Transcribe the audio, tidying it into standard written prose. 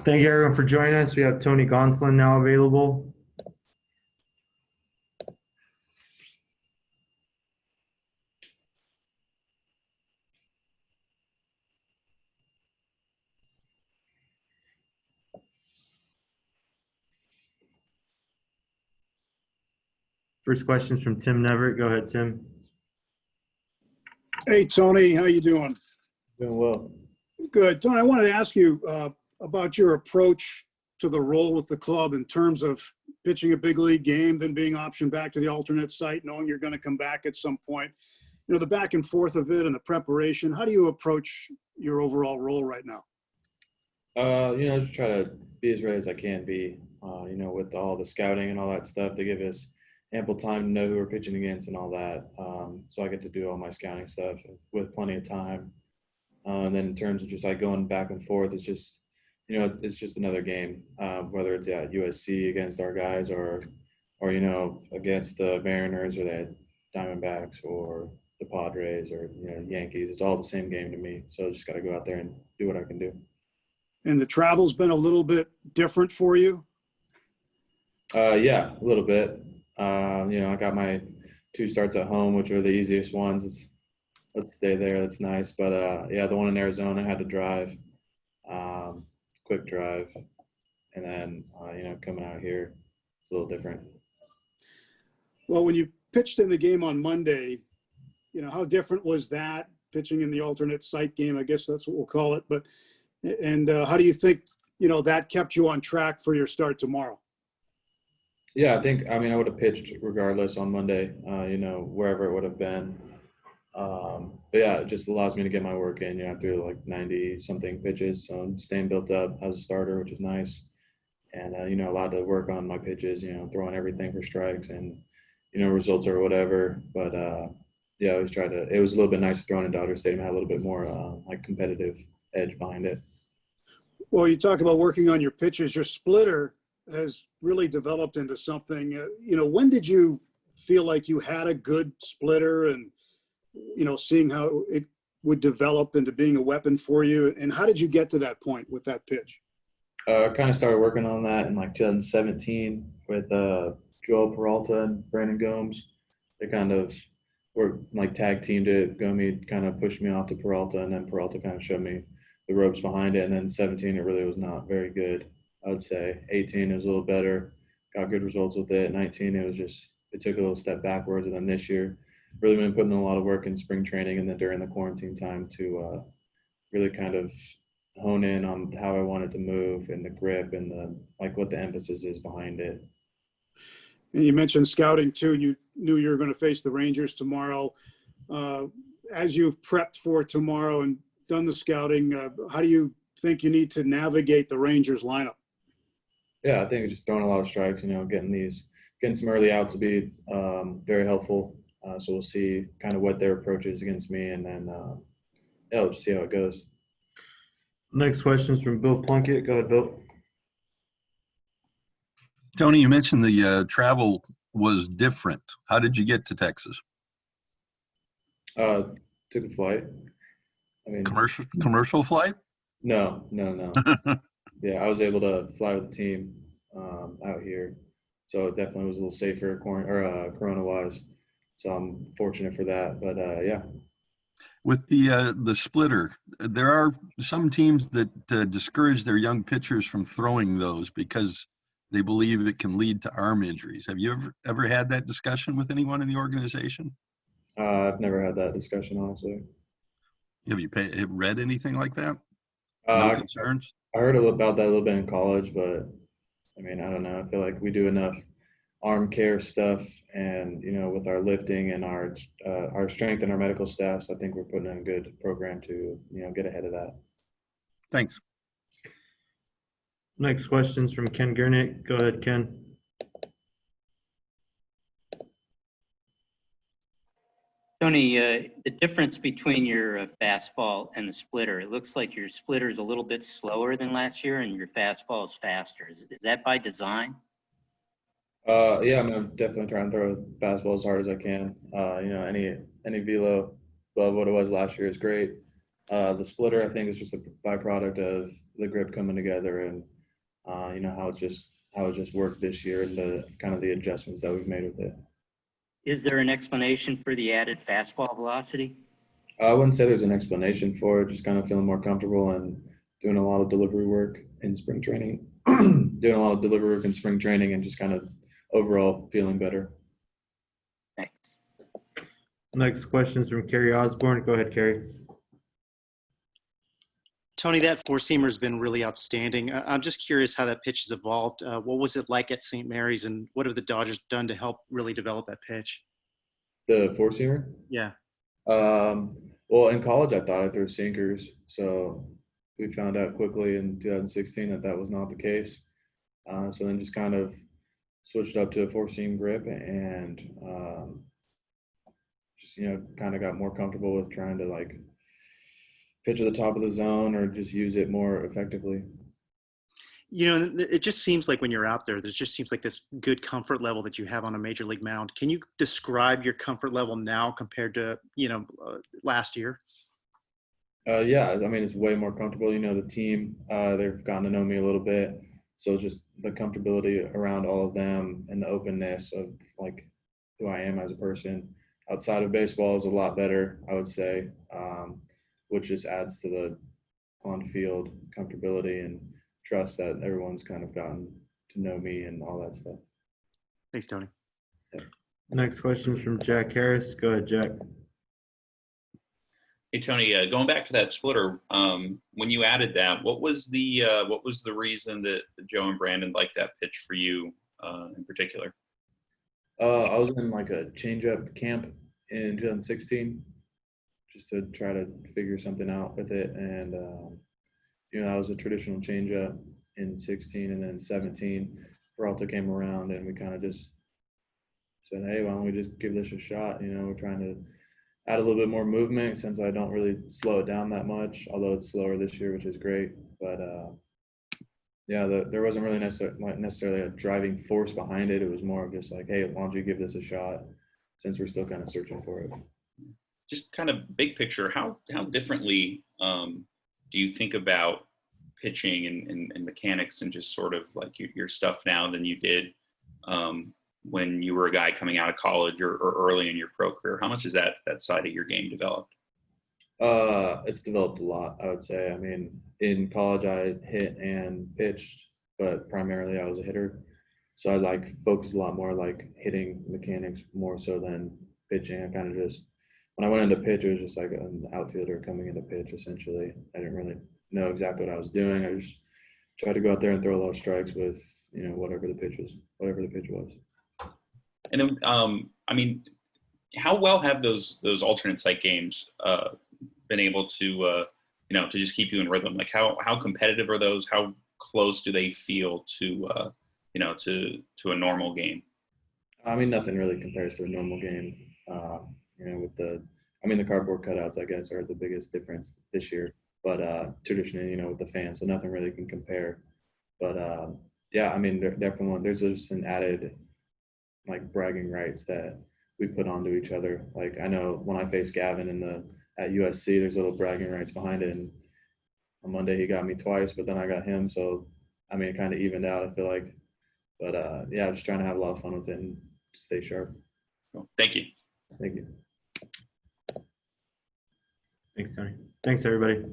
Thank you everyone for joining us. We have Tony Gonsolin now available. First question's from Tim Neverett. Go ahead, Tim. Hey, Tony, how you doing? Doing well. Good. Tony, I wanted to ask you about your approach to the role with the club in terms of pitching a big league game, then being optioned back to the alternate site, knowing you're going to come back at some point. You know, the back and forth of it and the preparation. How do you approach your overall role right now? Just try to be as ready as I can be, with all the scouting and all that stuff. They give us ample time to know who we're pitching against and all that. So I get to do all my scouting stuff with plenty of time. And then in terms of just like going back and forth, it's just, it's just another game, whether it's at USC against our guys or against the Mariners or the Diamondbacks or the Padres or, Yankees. It's all the same game to me. So I just got to go out there and do what I can do. And the travel's been a little bit different for you? Yeah, a little bit. I got my 2 starts at home, which are the easiest ones. Let's stay there. That's nice. But, the one in Arizona, I had to drive, quick drive. And then, coming out here, it's a little different. Well, when you pitched in the game on Monday, how different was that pitching in the alternate site game? I guess that's what we'll call it. But, and how do you think, that kept you on track for your start tomorrow? Yeah, I would have pitched regardless on Monday, wherever it would have been. But yeah, it just allows me to get my work in. I threw like 90-something pitches, so I'm staying built up as a starter, which is nice. And, allowed to work on my pitches, throwing everything for strikes and, results or whatever. But, I always tried to – it was a little bit nicer throwing in Dodger Stadium. I had a little bit more, competitive edge behind it. Well, you talk about working on your pitches. Your splitter has really developed into something. When did you feel like you had a good splitter and, seeing how it would develop into being a weapon for you? And how did you get to that point with that pitch? I kind of started working on that in like 2017 with Joel Peralta and Brandon Gomes. They kind of were like tag teamed it. Gomes kind of pushed me off to Peralta, and then Peralta kind of showed me the ropes behind it. And then 17, it really was not very good, I would say. 18, it was a little better. Got good results with it. 19, it took a little step backwards. And then this year, really been putting in a lot of work in spring training and then during the quarantine time to really kind of hone in on how I wanted to move and the grip and what the emphasis is behind it. And you mentioned scouting too. You knew you were going to face the Rangers tomorrow. As you've prepped for tomorrow and done the scouting, how do you think you need to navigate the Rangers lineup? Yeah, I think it's just throwing a lot of strikes, getting some early outs will be very helpful. So we'll see kind of what their approach is against me, and then we'll just see how it goes. Next question is from Bill Plunkett. Go ahead, Bill. Tony, you mentioned the travel was different. How did you get to Texas? Took a flight. Commercial flight? No. Yeah, I was able to fly with the team out here, so it definitely was a little safer corona-wise. So I'm fortunate for that. But yeah. With the splitter, there are some teams that discourage their young pitchers from throwing those because they believe it can lead to arm injuries. Have you ever had that discussion with anyone in the organization? I've never had that discussion, honestly. Have you read anything like that? No concerns? I heard about that a little bit in college, but I don't know. I feel like we do enough arm care stuff and, with our lifting and our strength and our medical staffs, I think we're putting in a good program to, get ahead of that. Thanks. Next question's from Ken Gurnick. Go ahead, Ken. Tony, the difference between your fastball and the splitter, it looks like your splitter is a little bit slower than last year and your fastball is faster. Is that by design? Yeah, I'm definitely trying to throw fastball as hard as I can. Any velo above what it was last year is great. The splitter, I think, is just a byproduct of the grip coming together and you know, how it just worked this year and the kind of the adjustments that we've made with it. Is there an explanation for the added fastball velocity? I wouldn't say there's an explanation for it, just kind of feeling more comfortable and doing a lot of delivery work in spring training, doing a lot of delivery work in spring training and just kind of overall feeling better. Thanks. Next question is from Kerry Osborne. Go ahead, Kerry. Tony, that four-seamer's been really outstanding. I'm just curious how that pitch has evolved. What was it like at St. Mary's, and what have the Dodgers done to help really develop that pitch? The four-seamer? Yeah. Well, in college, I thought I threw sinkers. So we found out quickly in 2016 that that was not the case. So then just kind of switched up to a four-seam grip and just, you know, kind of got more comfortable with trying to like pitch at the top of the zone or just use it more effectively. You know, it just seems like when you're out there just seems like this good comfort level that you have on a major league mound. Can you describe your comfort level now compared to, last year? Yeah, I mean, it's way more comfortable. You know, the team, they've gotten to know me a little bit. So just the comfortability around all of them and the openness of like who I am as a person outside of baseball is a lot better, I would say, which just adds to the on-field comfortability and trust that everyone's kind of gotten to know me and all that stuff. Thanks, Tony. Next question is from Jack Harris. Go ahead, Jack. Hey Tony, going back to that splitter, when you added that, what was the reason that Joe and Brandon liked that pitch for you in particular? I was in like a changeup camp in 2016 just to try to figure something out with it, and that was a traditional changeup in 16, and then 17, Peralta came around, and we kind of just said, hey, why don't we just give this a shot? You know, we're trying to add a little bit more movement since I don't really slow it down that much, although it's slower this year, which is great. But there wasn't really necessarily a driving force behind it. It was more of just like, hey, why don't you give this a shot since we're still kind of searching for it. Just kind of big picture, how differently do you think about pitching and mechanics and just sort of like your stuff now than you did when you were a guy coming out of college or early in your pro career? How much is that side of your game developed? It's developed a lot, I would say. I mean, in college I hit and pitched, but primarily I was a hitter. So I like focused a lot more like hitting mechanics more so than pitching. I kind of just, when I went into pitch, it was just like an outfielder coming into pitch essentially. I didn't really know exactly what I was doing. I just tried to go out there and throw a lot of strikes with, whatever the pitch was. And then, I mean, how well have those alternate site games been able to, to just keep you in rhythm? Like how competitive are those? How close do they feel to, to a normal game? I mean, nothing really compares to a normal game. The cardboard cutouts, I guess, are the biggest difference this year. But traditionally, with the fans, so nothing really can compare. But there's just an added like bragging rights that we put onto each other. Like I know when I faced Gavin at USC, there's little bragging rights behind it. And on Monday he got me twice, but then I got him. So it kind of evened out, I feel like. But just trying to have a lot of fun with it and stay sharp. Cool. Thank you. Thank you. Thanks, Tony. Thanks, everybody.